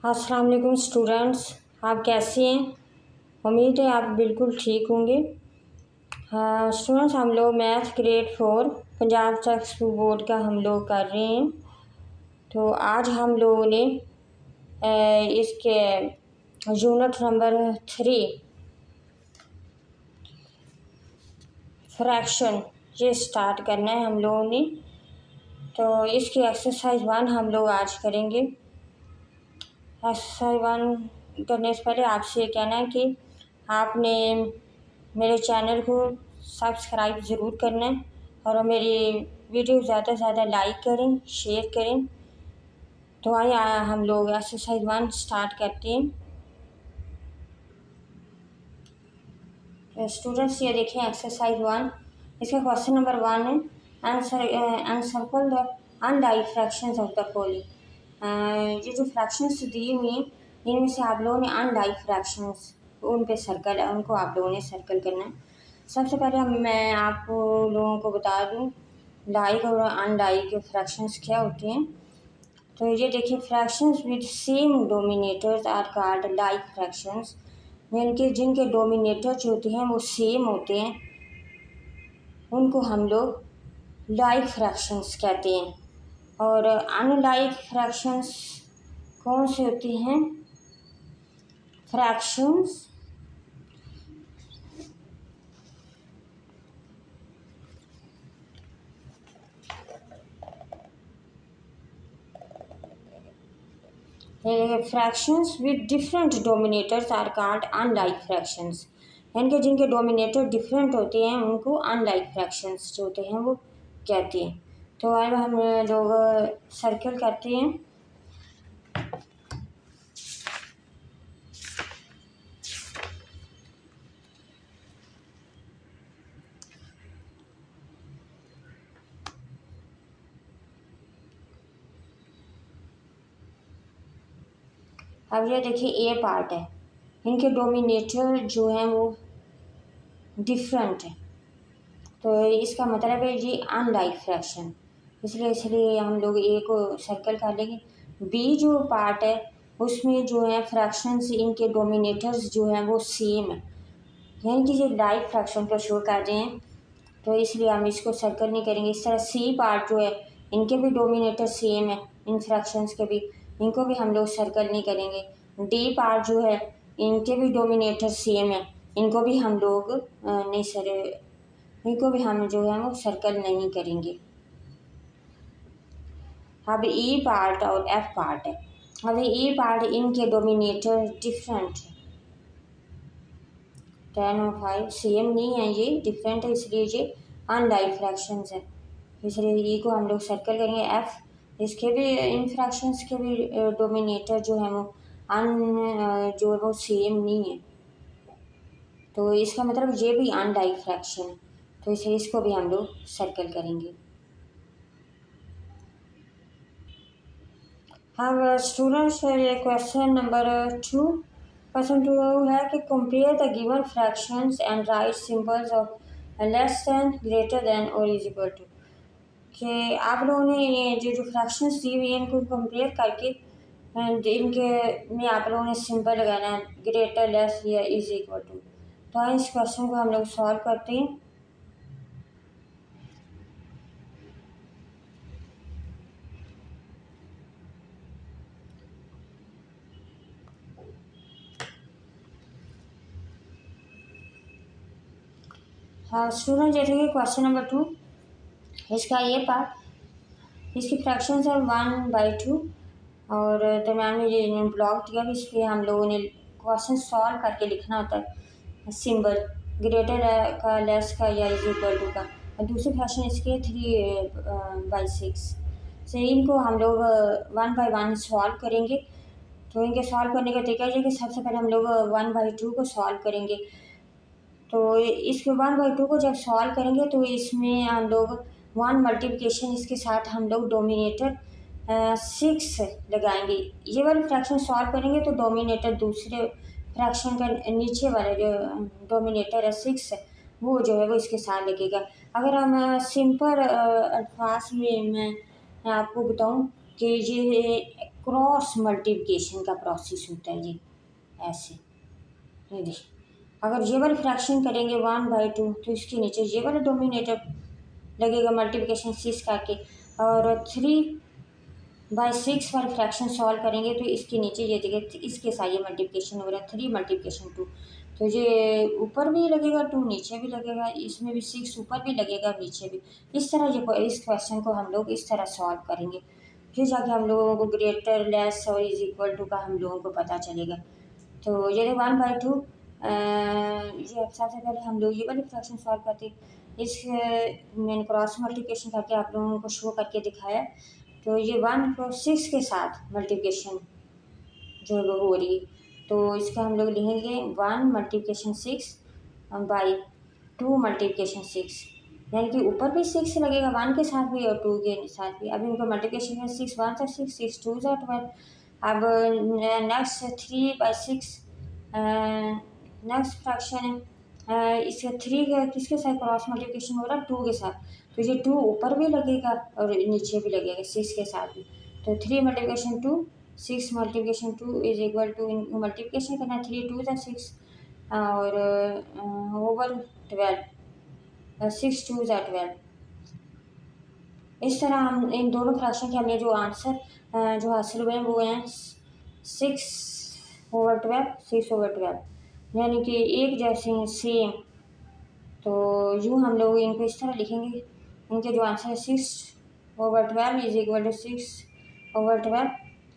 अस्सलाम वालेकुम स्टूडेंट्स, आप कैसे हैं? उम्मीद है आप बिल्कुल ठीक होंगे। हाँ स्टूडेंट्स, हम लोग math grade 4 Punjab text book board का हम लोग कर रहे हैं। तो आज हम लोगों ने इसके यूनिट नंबर 3 फ्रैक्शन ये स्टार्ट करना है हम लोगों ने। तो इसकी एक्सरसाइज 1 हम लोग आज करेंगे। एक्सरसाइज 1 करने से पहले आपसे कहना है कि आपने मेरे चैनल को सब्सक्राइब ज़रूर करना है और मेरी वीडियो ज़्यादा से ज़्यादा लाइक करें, शेयर करें। तो आइए हम लोग एक्सरसाइज 1 स्टार्ट करते हैं। स्टूडेंट्स ये देखें एक्सरसाइज 1, इसका क्वेश्चन नंबर 1 है encircle the unlike fractions of the following. ये जो फ्रैक्शंस दी हुई हैं इनमें से आप लोगों ने अनलाइक फ्रैक्शंस उन पे सर्कल है, उनको आप लोगों ने सर्कल करना है। सबसे पहले मैं आप लोगों को बता दूं लाइक और अनलाइक फ्रैक्शंस क्या होते हैं। तो ये देखिए fractions with same dominators are called like fractions, यानी कि जिनके डोमिनेटर जो होते हैं वो सेम होते हैं उनको हम लोग लाइक फ्रैक्शंस कहते हैं। और अनलाइक फ्रैक्शंस कौन से होते हैं? Fractions fractions with different dominators are called unlike fractions, यानी कि जिनके डोमिनेटर डिफरेंट होते हैं उनको अनलाइक फ्रैक्शंस जो होते हैं वो कहते हैं। तो अब हम लोग सर्कल करते हैं। अब ये देखिए ए पार्ट है, इनके डोमिनेटर जो हैं वो डिफरेंट है, तो इसका मतलब है जी अनलाइक फ्रैक्शन, इसलिए हम लोग ए को सर्कल कर लेंगे। बी जो पार्ट है उसमें जो है फ्रैक्शंस इनके डोमिनेटर्स जो हैं वो सेम है, यानी कि ये लाइक फ्रैक्शन को शो कर रहे हैं, तो इसलिए हम इसको सर्कल नहीं करेंगे। इस तरह सी पार्ट जो है इनके भी डोमिनेटर सेम है, इन फ्रैक्शंस के भी, इनको भी हम लोग सर्कल नहीं करेंगे। डी पार्ट जो है इनके भी डोमिनेटर सेम है, इनको भी हम लोग नहीं सर इनको भी हम जो है वो सर्कल नहीं करेंगे। अब ई पार्ट और एफ पार्ट है। अब ई पार्ट इनके डोमिनेटर डिफरेंट है, 10 और 5 सेम नहीं है, ये डिफरेंट है, इसलिए ये अनलाइक फ्रैक्शंस है, इसलिए ई को हम लोग सर्कल करेंगे। एफ इसके भी इन फ्रैक्शंस के भी डोमिनेटर जो है वो जो है वो सेम नहीं है, तो इसका मतलब ये भी अनलाइक फ्रैक्शन है, तो इसलिए इसको भी हम लोग सर्कल करेंगे। अब स्टूडेंट्स क्वेश्चन नंबर 2, क्वेश्चन 2 है कि compare the given fractions and right symbols of less than, greater than और इज इक्वल टू, कि आप लोगों ने ये जो फ्रैक्शंस दी हुई हैं इनको कंपेयर करके इनके में आप लोगों ने सिंबल लगाना है, ग्रेटर, लेस या इज इक्वल टू। तो इस क्वेश्चन को हम लोग सॉल्व करते हैं। हाँ स्टूडेंट, जैसे कि क्वेश्चन नंबर 2 इसका ये पार्ट, इसकी फ्रैक्शंस है 1/2 और दरम्यान में ये ब्लॉक दिया है, इस पर हम लोगों ने क्वेश्चन सॉल्व करके लिखना होता है सिंबल ग्रेटर का, लेस का या इज इक्वल टू का। और दूसरी फ्रैक्शन इसके 3/6 से इनको हम लोग 1 बाय 1 सॉल्व करेंगे। तो इनके सॉल्व करने का तरीका ये कि सबसे पहले हम लोग 1/2 को सॉल्व करेंगे। तो इसके 1/2 को जब सॉल्व करेंगे तो इसमें हम लोग 1 मल्टीप्लिकेशन इसके साथ हम लोग डोमिनेटर 6 लगाएंगे। ये वाली फ्रैक्शन सॉल्व करेंगे तो डोमिनेटर दूसरे फ्रैक्शन का नीचे वाला जो डोमिनेटर है 6 वो जो है वो इसके साथ लगेगा। अगर हम सिंपल अल्फाज में मैं आपको बताऊं कि ये क्रॉस मल्टीप्लिकेशन का प्रोसेस होता है ये ऐसे। ये देखिए, अगर ये वाला फ्रैक्शन करेंगे 1/2 तो इसके नीचे ये वाला डोमिनेटर लगेगा मल्टीप्लिकेशन 6 करके, और 3/6 वाला फ्रैक्शन सॉल्व करेंगे तो इसके नीचे ये देखिए इसके साथ ये मल्टीप्लिकेशन हो रहा है 3 × 2, तो ये ऊपर भी लगेगा 2, नीचे भी लगेगा, इसमें भी 6 ऊपर भी लगेगा नीचे भी। इस तरह ये इस क्वेश्चन को हम लोग इस तरह सॉल्व करेंगे, फिर जाके हम लोगों को ग्रेटर लेस और इज इक्वल टू का हम लोगों को पता चलेगा। तो ये 1/2 ये सबसे पहले हम लोग ये वाली फ्रैक्शन सॉल्व करते, इस मैंने क्रॉस मल्टीप्लिकेशन करके आप लोगों को शो करके दिखाया। तो ये 1 को 6 के साथ मल्टीप्लिकेशन जो है वो हो रही, तो इसका हम लोग लिखेंगे 1 × 6/2 × 6, यानी कि ऊपर भी 6 लगेगा 1 के साथ भी और 2 के साथ भी। अब इनको मल्टीप्लिकेशन है 6 1 सा 6 6 2 सा 12। अब नेक्स्ट 3/6 नेक्स्ट फ्रैक्शन है, इसका 3 का किसके साथ क्रॉस मल्टीप्लिकेशन हो रहा है 2 के साथ, तो ये 2 ऊपर भी लगेगा और नीचे भी लगेगा 6 के साथ भी। तो 3 × 2 6 × 2 इज इक्वल टू, मल्टीप्लिकेशन करना है 3 2 6 और ओवर 12 6 2 12। इस तरह हम इन दोनों फ्रैक्शन के हमें जो आंसर जो हासिल हुए हैं वो हैं 6/12 6/12, यानी कि एक जैसे हैं सेम। तो यूँ हम लोग इनको इस तरह लिखेंगे, इनके जो आंसर है 6/12 इज इक्वल टू 6/12,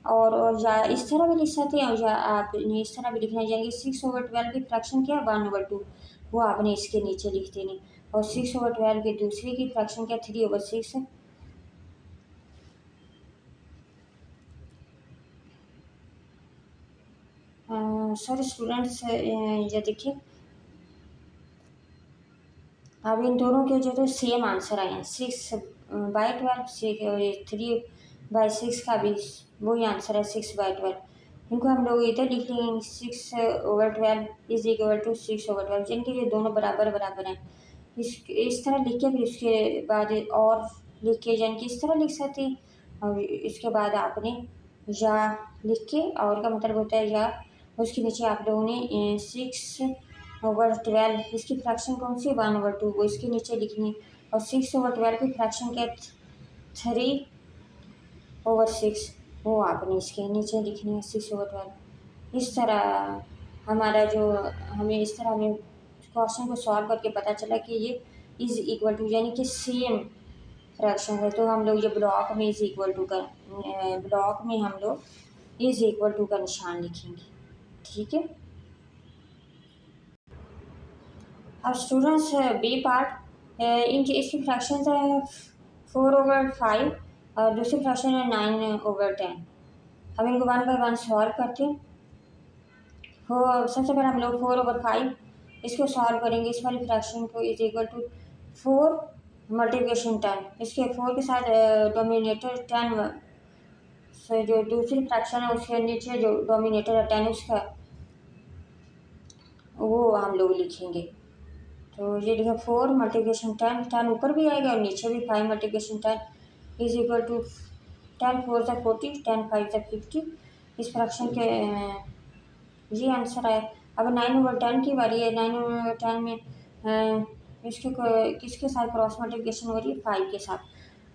और या इस तरह भी लिख सकते हैं, या आपने इस तरह भी लिखना है, यानी 6/12 की फ्रैक्शन क्या है 1/2, वो आपने इसके नीचे लिख देनी, और 6/12 की दूसरे की फ्रैक्शन क्या 3/6 है। सॉरी स्टूडेंट्स, ये देखिए अब इन दोनों के जो तो सेम आंसर आए हैं 6/12, 3/6 का भी वही आंसर है 6/12। इनको हम लोग इधर लिख लेंगे 6/12 इज इक्वल टू 6/12, जिनके ये दोनों बराबर बराबर हैं। इस तरह लिख के फिर उसके बाद और लिख के, यानी कि इस तरह लिख सकते हैं, और इसके बाद आपने या लिख के, और का मतलब होता है या, उसके नीचे आप लोगों ने 6/12 इसकी फ्रैक्शन कौन सी 1/2 वो इसके नीचे लिखनी है, और 6/12 की फ्रैक्शन क्या 3/6 वो आपने इसके नीचे लिखनी है 6/12। इस तरह हमारा जो हमें इस तरह हमें क्वेश्चन को सॉल्व करके पता चला कि ये इज इक्वल टू यानी कि सेम फ्रैक्शन है, तो हम लोग ये ब्लॉक में इज इक्वल टू का ब्लॉक में हम लोग इज इक्वल टू का निशान लिखेंगे, ठीक है। अब स्टूडेंट्स बी पार्ट, इनकी इसकी फ्रैक्शन है 4/5 और दूसरी फ्रैक्शन है 9/10। हम इनको 1 बाय 1 सॉल्व करते हैं। सबसे पहले हम लोग 4/5 इसको सॉल्व करेंगे, इस वाली फ्रैक्शन को इज इक्वल टू 4 मल्टीप्लिकेशन 10, इसके 4 के साथ डोमिनेटर 10 से जो दूसरी फ्रैक्शन है उसके नीचे जो डोमिनेटर है 10 उसका वो हम लोग लिखेंगे। तो ये लिखा 4 मल्टीप्लिकेशन 10 ऊपर भी आएगा और नीचे भी 5 मल्टीप्लिकेशन 10 इज इक्वल टू 10 4 सा 40 10 5 सा 50। इस फ्रैक्शन के ये आंसर आया। अब 9/10 की बारी है। 9/10 में किसके साथ क्रॉस मल्टीप्लिकेशन हो रही है 5 के साथ,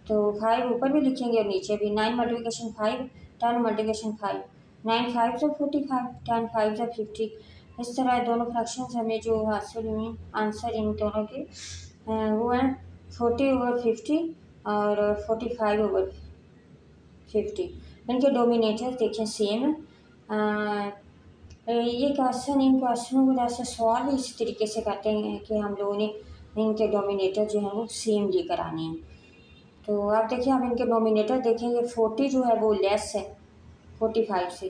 तो 5 ऊपर भी लिखेंगे और नीचे भी। 9 मल्टीप्लिकेशन 5 10 मल्टीप्लिकेशन 5 9 5 से 45 10 5 से 50। इस तरह दोनों फ्रैक्शंस हमें जो हासिल हुई आंसर इन दोनों के वो हैं 40/50 और 45/50। इनके डोमिनेटर देखें सेम है। ये क्वेश्चन इन क्वेश्चनों को जैसे सॉल्व इस तरीके से करते हैं कि हम लोगों ने इनके डोमिनेटर जो है वो सेम लेकर आने हैं। तो आप देखिए, आप इनके डोमिनेटर देखेंगे 40 जो है वो लेस है 45 से,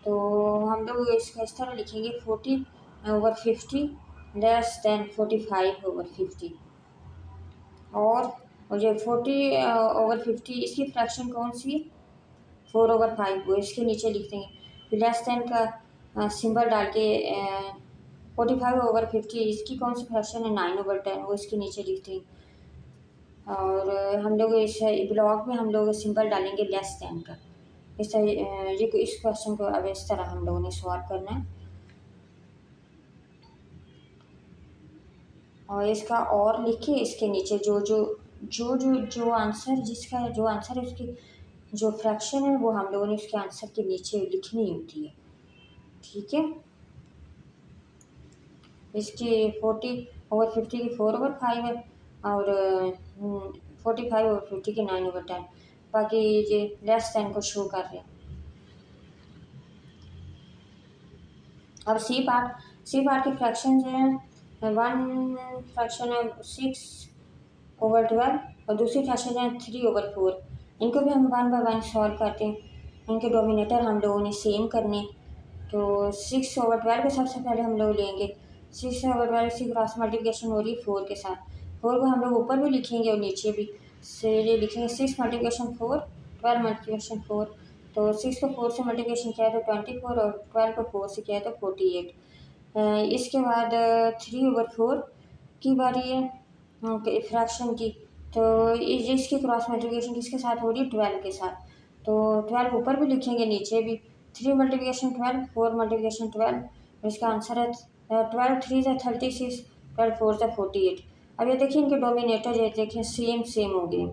तो हम लोग इसका इस तरह लिखेंगे 40/50 लेस देन 45/50। और ये 40/50 इसकी फ्रैक्शन कौन सी है 4/5, वो इसके नीचे लिख देंगे। फिर लेस देन का सिंबल डाल के 45/50 इसकी कौन सी फ्रैक्शन है 9/10, वो इसके नीचे लिख देंगे। और हम लोग इस ब्लॉक में हम लोग सिंबल डालेंगे लेस देन का। इस क्वेश्चन को अब इस तरह हम लोगों ने सॉल्व करना है। और इसका और लिखिए इसके नीचे जो आंसर जिसका जो आंसर है उसकी जो फ्रैक्शन है वो हम लोगों ने उसके आंसर के नीचे लिखनी होती है। ठीक है, इसकी 40/50 की 4/5 है और 45/50 की 9/10। बाकी ये लेस देन को शो कर रहे हैं। अब सी पार्ट के फ्रैक्शन जो है, वन फ्रैक्शन है 6/12 और दूसरी फ्रैक्शन है 3/4। इनको भी हम 1 बाय 1 सॉल्व करते हैं। इनके डोमिनेटर हम लोगों ने सेम करने। तो 6/12 को सबसे पहले हम लोग लेंगे। 6/12 की क्रॉस मल्टीप्लिकेशन हो रही है 4 के साथ। 4 को हम लोग ऊपर भी लिखेंगे और नीचे भी से ये लिखेंगे 6 मल्टीप्लिकेशन 4, 12 मल्टीप्लिकेशन 4। तो 6 को 4 से मल्टीप्लिकेशन किया तो 24 और 12 को 4 से किया तो 48। इसके बाद 3/4 की बारी है फ्रैक्शन की। तो इसकी क्रॉस मल्टीप्लिकेशन किसके साथ हो रही है, 12 के साथ। तो 12 ऊपर भी लिखेंगे नीचे भी। 3 मल्टीप्लिकेशन 12, 4 मल्टीप्लिकेशन 12। इसका आंसर है 12 3 से 36, 12 4 से 48। अब ये देखिए इनके डोमिनेटर ये देखिए सेम हो गए।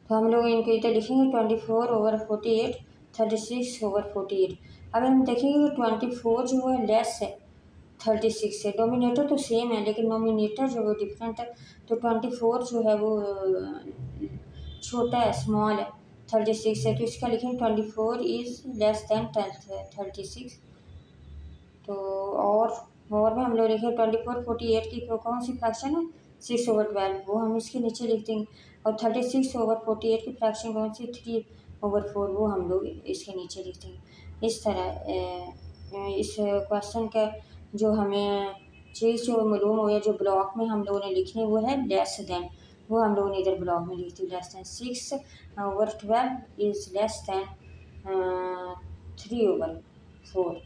तो हम लोग इनको इधर लिखेंगे 24/48, 36/48। अब हम देखेंगे कि 24 जो है लेस है 36 से। डोमिनेटर तो सेम है लेकिन नोमिनेटर जो वो डिफरेंट है। तो 24 जो है वो छोटा है, स्मॉल है 36 है। तो इसका लिखेंगे 24 इज़ लेस देन 36। तो और में हम लोग लिखेंगे 24/48 की कौन सी फ्रैक्शन है, 6/12, वो हम इसके नीचे लिख देंगे। और 36/48 की फ्रैक्शन कौन सी, 3/4, वो हम लोग इसके नीचे लिख देंगे। इस तरह इस क्वेश्चन का जो हमें चीज़ जो मालूम हो या जो ब्लॉक में हम लोगों ने लिखनी वो है लेस देन। वो हम लोगों ने इधर ब्लॉक में लिख दी, less than 6/12 is less than 3/4।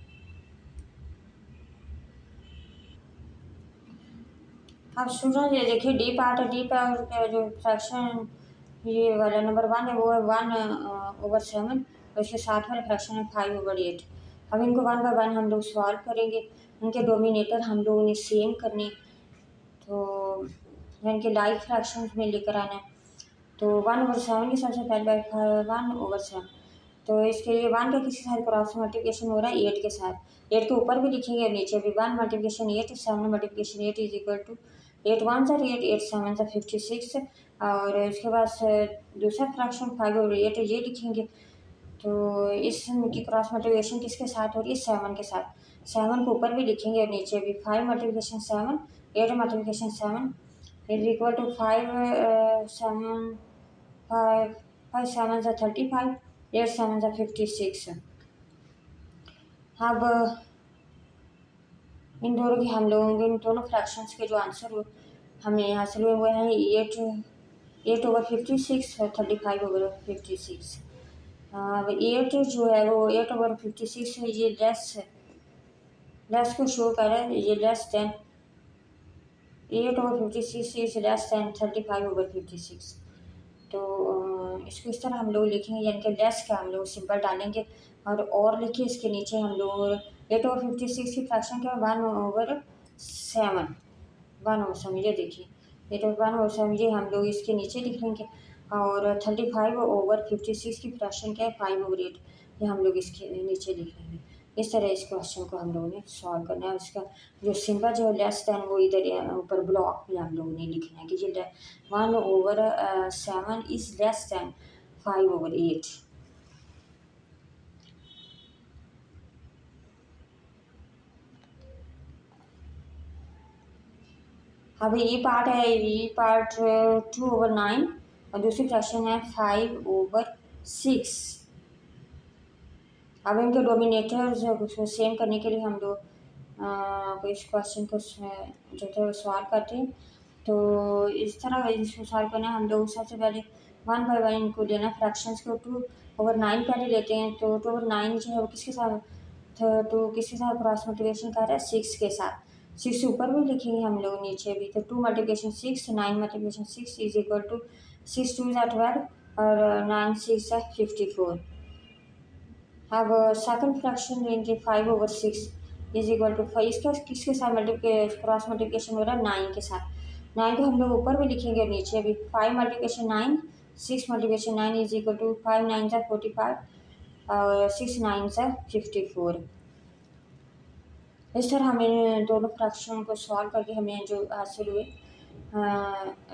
अब स्टूडेंट ये देखिए डी पार्ट है। डी पार्ट का जो फ्रैक्शन ये वाला नंबर 1 है वो है 1/7 और इसके साथ वाला फ्रैक्शन है 5/8। अब इनको 1 बाय 1 हम लोग सॉल्व करेंगे। इनके डोमिनेटर हम लोगों ने सेम करने। तो इनके लाइक फ्रैक्शन में लेकर आना है। तो 1/7 की सबसे पहले 1/7। तो इसके लिए 1 का किसी साथ क्रॉस मल्टीप्लिकेशन हो रहा है 8 के साथ। 8 के ऊपर भी लिखेंगे और नीचे भी। 1 multiplication 8, 7 multiplication 8 is equal to 8 1 सा 8, 8 7 सा 56। और इसके बाद दूसरा फ्रैक्शन 5/8 ये लिखेंगे। तो इसकी क्रॉस मल्टीप्लिकेशन किसके साथ हो रही है, 7 के साथ। 7 को ऊपर भी लिखेंगे और नीचे भी। 5 multiplication 7, 8 multiplication 7 is equal to 5 7 सा 35, 8 7 सा 56। अब इन दोनों की हम लोगों इन दोनों फ्रैक्शंस के जो आंसर हमें हासिल हुए वो हैं 8/56 और 35/56। अब 8 जो है वो 8/56 है, ये लेस को शो कर रहा है। ये less than 8/56 is less than 35/56। तो इसको इस तरह हम लोग लिखेंगे, यानी कि लेस का हम लोग सिंपल डालेंगे और लिखिए इसके नीचे हम लोग 8/56 की फ्रैक्शन क्या है, 1/7। 1/7 ये देखिए 8/1/7 ये हम लोग इसके नीचे लिख लेंगे। और 35/56 की फ्रैक्शन क्या है, 5/8, ये हम लोग इसके नीचे लिख लेंगे। इस तरह इस क्वेश्चन को हम लोगों ने सॉल्व करना है। इसका जो सिंबल जो लेस देन वो इधर ऊपर ब्लॉक में हम लोगों ने लिखना है कि ये 1/7 इज लेस देन 5/8। अब ये पार्ट है, ये पार्ट 2/9 और दूसरी फ्रैक्शन है 5/6। अब इनके डोमिनेटर्स को सेम करने के लिए हम लोग इस क्वेश्चन को जो है सॉल्व करते हैं। तो इस तरह इसको सॉल्व करना हम लोग सबसे पहले 1 बाय 1 इनको लेना। फ्रैक्शंस को 2/9 पहले लेते हैं। तो 2/9 जो है वो किसके साथ, तो किसके साथ क्रॉस मल्टीप्लिकेशन कर रहा है, 6 के साथ। 6 ऊपर भी लिखेंगे हम लोग नीचे भी। तो 2 multiplication 6, 9 multiplication 6 is equal to 6 2 ज़ा 12, और 9 6 है 54। अब सेकंड फ्रैक्शन लेंगे 5/6 इज इक्वल टू 5। इसका किसके साथ क्रॉस मल्टीप्लिकेशन हो रहा है? 9 के साथ। 9 को हम लोग ऊपर भी लिखेंगे और नीचे भी। 5 multiplication 9, 6 multiplication 9 is equal to 5 9 जा 45 और 6 9 जा 54। इस तरह हमें दोनों फ्रैक्शन को सॉल्व करके हमें जो हासिल हुए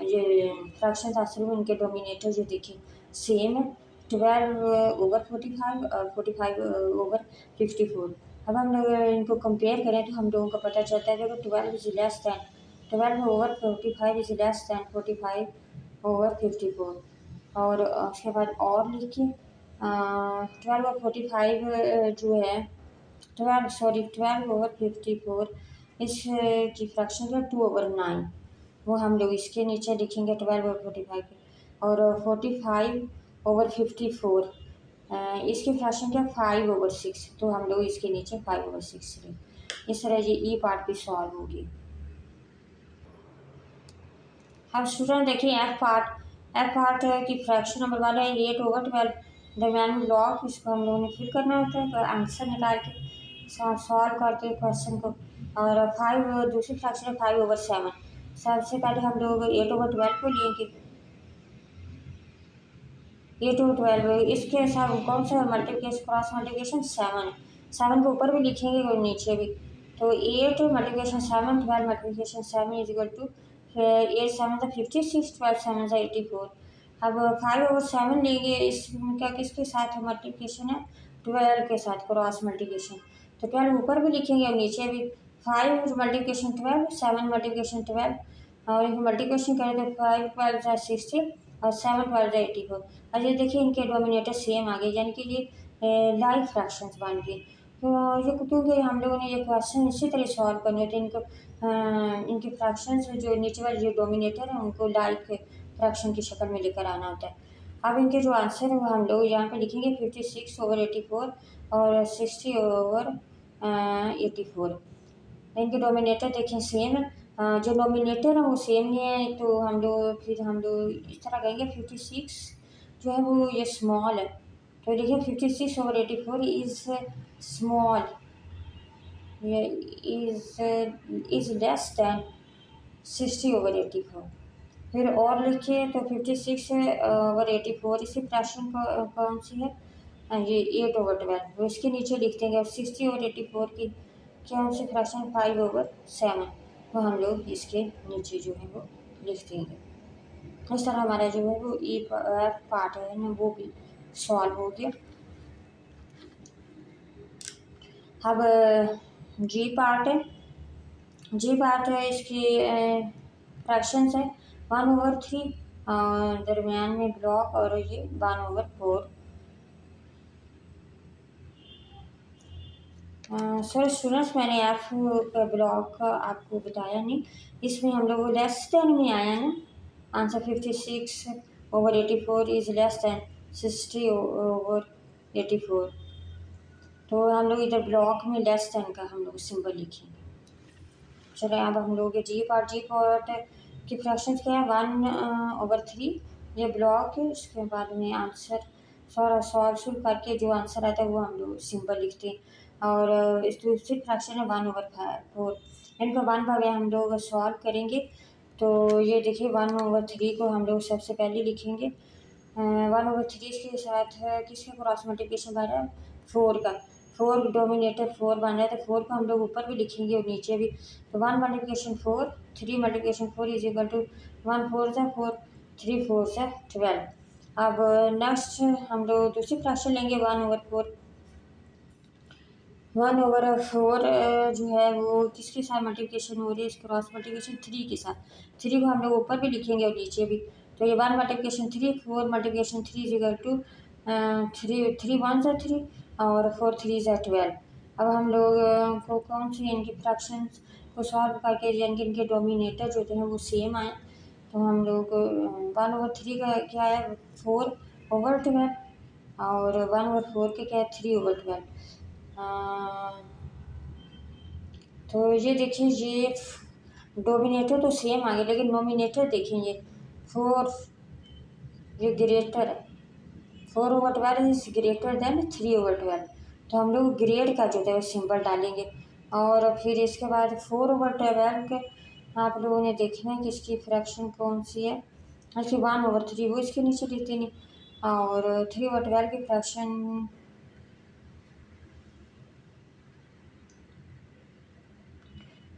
ये फ्रैक्शन हासिल हुए, उनके डोमिनेटर जो देखें सेम है, 12/45 और 45/54। अब हम लोग इनको कंपेयर करें तो हम लोगों को पता चलता है देखो 12 is less than 12/45 is less than 45/54। और उसके बाद और लिखिए 12/45 जो है 12/54 इस की फ्रैक्शन जो 2/9, वो हम लोग इसके नीचे लिखेंगे 12/45 के। और 45/54 इसकी फ्रैक्शन क्या 5/6, तो हम लोग इसके नीचे 5/6 लें। इस तरह ये ई पार्ट भी सॉल्व होगी। अब स्टूडेंट देखिए एफ पार्ट की फ्रैक्शन नंबर वाला है 8/12 दरमियान में लॉग, इसको हम लोगों ने फिल करना होता है तो आंसर निकाल के सॉल्व करके क्वेश्चन को। और 5 दूसरी फ्रैक्शन है 5/7। सबसे पहले हम लोग 8/12 को लेंगे। 8/12 इसके साथ कौन सा मल्टीप्लिकेशन क्रॉस मल्टीप्लिकेशन 7, 7 को ऊपर भी लिखेंगे और नीचे भी। तो 8 multiplication 7 12 multiplication 7 is equal to 8 7 का 56 12 7 का 84। अब 5/7 लेंगे, इसका किसके साथ मल्टीप्लिकेशन है 12 के साथ क्रॉस मल्टीप्लिकेशन, तो 12 ऊपर भी लिखेंगे और नीचे भी। 5 मल्टीप्लिकेशन 12 7 मल्टीप्लिकेशन 12 और इनको मल्टीप्लिकेशन करें तो 5 12 जा 60 और 7 12 जा 84। और ये देखिए इनके डोमिनेटर सेम आ गए, यानी कि ये लाइक फ्रैक्शंस बन गए। तो ये क्योंकि हम लोगों ने ये क्वेश्चन इसी तरह सॉल्व करने थे, इनको इनके फ्रैक्शंस जो नीचे वाले जो डोमिनेटर हैं उनको लाइक फ्रैक्शन की शक्ल में लेकर आना होता है। अब इनके जो आंसर है वो हम लोग यहाँ पे लिखेंगे 56/84 और 60/84। इनके डोमिनेटर देखें सेम है, जो डोमिनेटर है वो सेम ही है, तो हम लोग इस तरह कहेंगे 56 जो है वो ये स्मॉल है, तो देखिए 56/84 इज स्मॉल, ये इज लेस दैन 60/84। फिर और लिखिए तो 56/84 इसी फ्रैक्शन कौन सी है ये 8/12, तो इसके नीचे लिख देंगे। अब 60/84 की कौन सी फ्रैक्शन 5/7, तो हम लोग इसके नीचे जो है वो लिख देंगे। इस तरह हमारा जो है वो ई पार्ट है ना वो भी सॉल्व हो गया। अब जी पार्ट है, जी पार्ट है इसकी फ्रैक्शंस है 1/3 दरमियान में ब्लॉक और ये 1/4। सर स्टूडेंट्स मैंने एफ ब्लॉक का आपको बताया नहीं, इसमें हम लोग लेस देन में आया ना आंसर 56/84 इज लेस दैन 60/84, तो हम लोग इधर ब्लॉक में लेस देन का हम लोग सिंबल लिखेंगे। चलो अब हम लोग जी पार्ट की फ्रैक्शन क्या है 1/3, ये ब्लॉक है। उसके बाद में आंसर सारा सॉल्व करके जो आंसर आता है वो हम लोग सिंबल लिखते हैं। और इस दूसरी फ्रैक्शन है 1/4, इनको 1/4 हम लोग सॉल्व करेंगे। तो ये देखिए 1/3 को हम लोग सबसे पहले लिखेंगे 1/3 के साथ किसके क्रॉस मल्टीप्लिकेशन बन रहा है 4 का, 4 डोमिनेटर 4 बन रहा है, तो 4 को हम लोग ऊपर भी लिखेंगे और नीचे भी। तो 1 multiplication 4 3 multiplication 4 is equal to 1 4 से 4 3 4 से 12। अब नेक्स्ट हम लोग दूसरी फ्रैक्शन लेंगे 1/4। 1/4 जो है वो किसके साथ मल्टीप्लिकेशन हो रही है, इस क्रॉस मल्टीप्लिकेशन 3 के साथ। 3 को हम लोग ऊपर भी लिखेंगे और नीचे भी। तो ये 1 multiplication 3 4 multiplication 3 is equal to 3 1 से 3 और 4 3 से 12। अब हम लोग को कौन सी इनकी फ्रैक्शंस को सॉल्व करके इनके डोमिनेटर जो थे वो सेम आए, तो हम लोग 1/3 का क्या है 4/12 और 1/4 के क्या है 3/12। तो ये देखिए ये डोमिनेटर तो सेम आ गया, लेकिन नोमिनेटर देखेंगे 4 ये ग्रेटर है, 4/12 इज ग्रेटर देन 3/12। तो हम लोग ग्रेड का जो है सिंबल डालेंगे। और फिर इसके बाद 4/12 के आप लोगों ने देखना है कि इसकी फ्रैक्शन कौन सी है। इसकी 1/3 वो इसके नीचे लिख देंगे। और 3/12 की फ्रैक्शन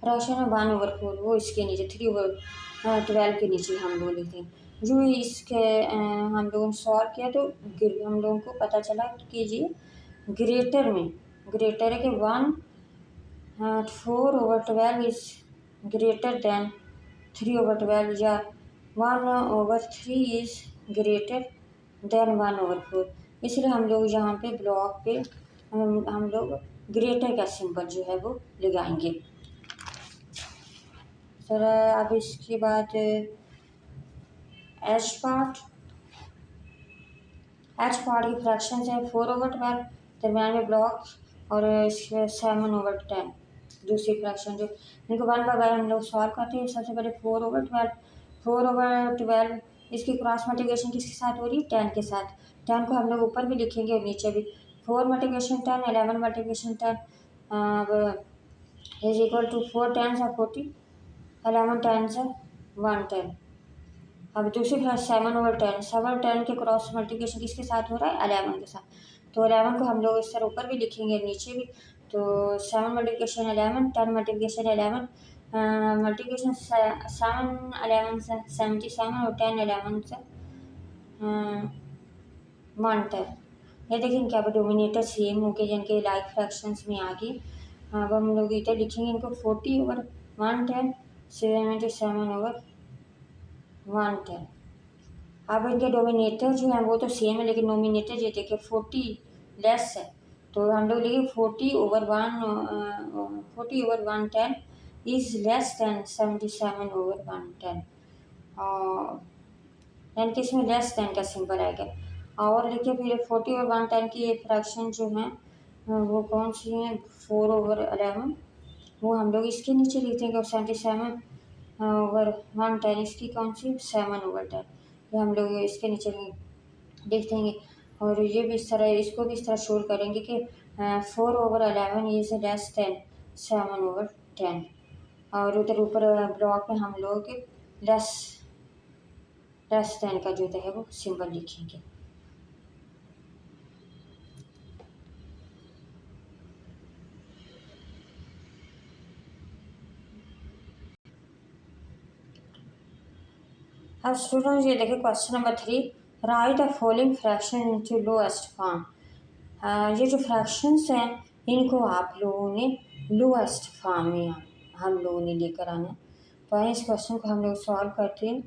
है 1/4 वो इसके नीचे 3/12 के नीचे हम लोग लिखते हैं। जो इसके हम लोगों ने सॉल्व किया तो हम लोगों को पता चला कि ये ग्रेटर है कि 4/12 इज ग्रेटर देन 3/12 या 1/3 इज ग्रेटर देन 1/4। इसलिए हम लोग यहाँ पे ब्लॉक पे हम लोग ग्रेटर का सिंबल जो है वो लगाएंगे। सर अब इसके बाद एच पार्ट की फ्रैक्शन है 4/12 दरम्यान में ब्लॉक और 7/10 दूसरी फ्रैक्शन जो इनको 1/12 हम लोग सॉल्व करते हैं। सबसे पहले 4/12 इसकी क्रॉस मल्टीप्लिकेशन किसके साथ हो रही है 10 के साथ। 10 को हम लोग ऊपर भी लिखेंगे और नीचे भी। 4 multiplication 10 11 multiplication 10 is equal to 4 10 40 11 10 110। अब दूसरी क्लास 7/10 के क्रॉस मल्टीप्लिकेशन किसके साथ हो रहा है 11 के साथ। तो 11 को हम लोग इस तरह ऊपर भी लिखेंगे नीचे भी। तो 7 मल्टीप्लिकेशन 11 10 मल्टीप्लिकेशन 11 मल्टीप्लिकेशन 7 11 से 77 और 10 11 से 110। ये देखिए इनके अब डोमिनेटर सेम हो गए जिनके लाइक फ्रैक्शंस में आ गई। अब हम लोग इधर लिखेंगे इनको 40/110 77/110। अब इनके डोमिनेटर जो है वो तो सेम है लेकिन नोमिनेटर ये देखिए 40 लेस है। तो हम लोग लिखे 40/110 इज लेस देन 77/110 यानी कि इसमें लेस देन का सिंबल आएगा। और लिखिए फिर 40/110 की ये फ्रैक्शन जो है वो कौन सी है 4/11 वो हम लोग इसके नीचे लिख देंगे। और 77/110 इसकी कौन सी 7/10 ये हम लोग इसके नीचे लिख देंगे। और ये भी इस तरह इसको भी इस तरह शोर करेंगे कि 4/11 इज लेस देन 7/10। और उधर ऊपर ब्लॉक में हम लोग लेस देन का जो है वो सिंबल लिखेंगे। अब स्टूडेंट्स ये देखिए question number 3 right the following fraction into lowest form. ये जो फ्रैक्शंस हैं इनको आप लोगों ने लोएस्ट फॉर्म में हम लोगों ने लेकर आना है। तो इस क्वेश्चन को हम लोग सॉल्व करते हैं।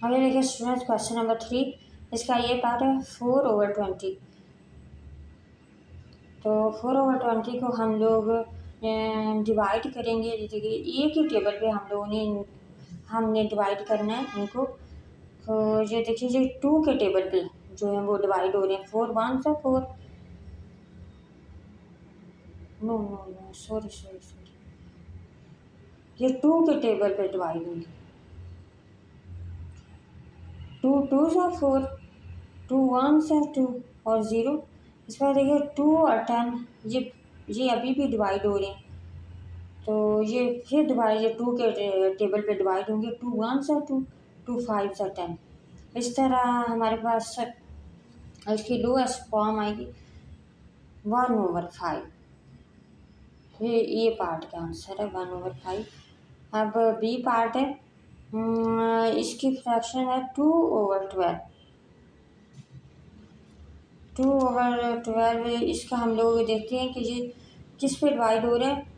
अब ये देखिए स्टूडेंट्स क्वेश्चन नंबर 3 इसका ये पार्ट है 4/20। तो 4/20 को हम लोग डिवाइड करेंगे। जैसे कि एक ही टेबल पे हम लोगों ने हमने डिवाइड करना है इनको। तो ये देखिए ये 2 के टेबल पे जो है वो डिवाइड हो रहे हैं। 4 1 से 4 नो नो नो सॉरी ये 2 के टेबल पे डिवाइड होंगे। 2 2 से 4 2 1 से 2 और 0। इस पर देखिए 2 और 10 ये अभी भी डिवाइड हो रहे हैं। तो ये फिर डिवाइड ये 2 के टेबल पे डिवाइड होंगे। 2 1 से 2 2 5 से 10। इस तरह हमारे पास इसकी लोएस्ट फॉर्म आएगी 1/5। ये पार्ट का आंसर है 1/5। अब बी पार्ट है इसकी फ्रैक्शन है 2/12। 2/12 इसका हम लोग देखते हैं कि ये किस पे डिवाइड हो रहा है।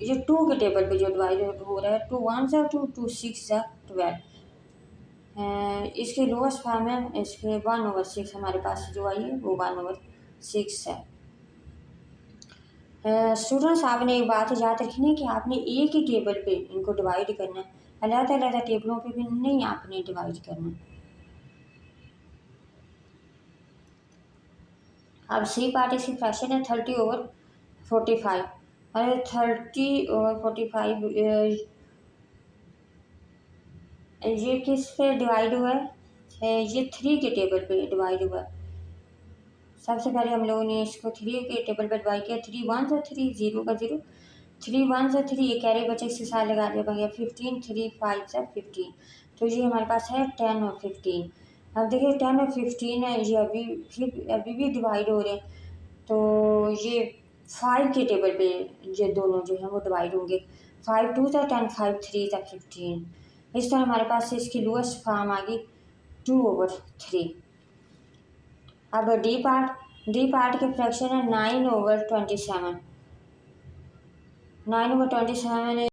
ये 2 के टेबल पे जो डिवाइड हो रहा है 2 1 से 2 2 6 से 12। इसके लोएस्ट फॉर्म है इसके 1/6 हमारे पास जो आई है वो 1/6 है। स्टूडेंट्स आपने एक बात याद रखनी है कि आपने एक ही टेबल पे इनको डिवाइड करना है। अलग-अलग टेबलों पे भी नहीं आपने डिवाइड करना। अब सी पार्ट इसकी फ्रैक्शन है 30/45। और 30/45 ये किस पे डिवाइड हुआ है है ये 3 के टेबल पे डिवाइड हुआ। सबसे पहले हम लोगों ने इसको 3 के टेबल पे डिवाइड किया। 3 1 और 3 0 का 0, 3 1 और 3 ये कैरी बचे इसके साथ लगा दिया, बन गया 15, 3 5 से 15। तो ये हमारे पास है 10 और 15। अब देखिए 10 और 15 है, ये अभी भी डिवाइड हो रहे हैं। तो ये 5 के टेबल पे ये दोनों जो हैं वो डिवाइड होंगे। 5 2 था 10, 5 3 था 15। इस तरह हमारे पास इसकी लोएस्ट फॉर्म आ गई 2/3। अब डी पार्ट के फ्रैक्शन है 9/27। 9/27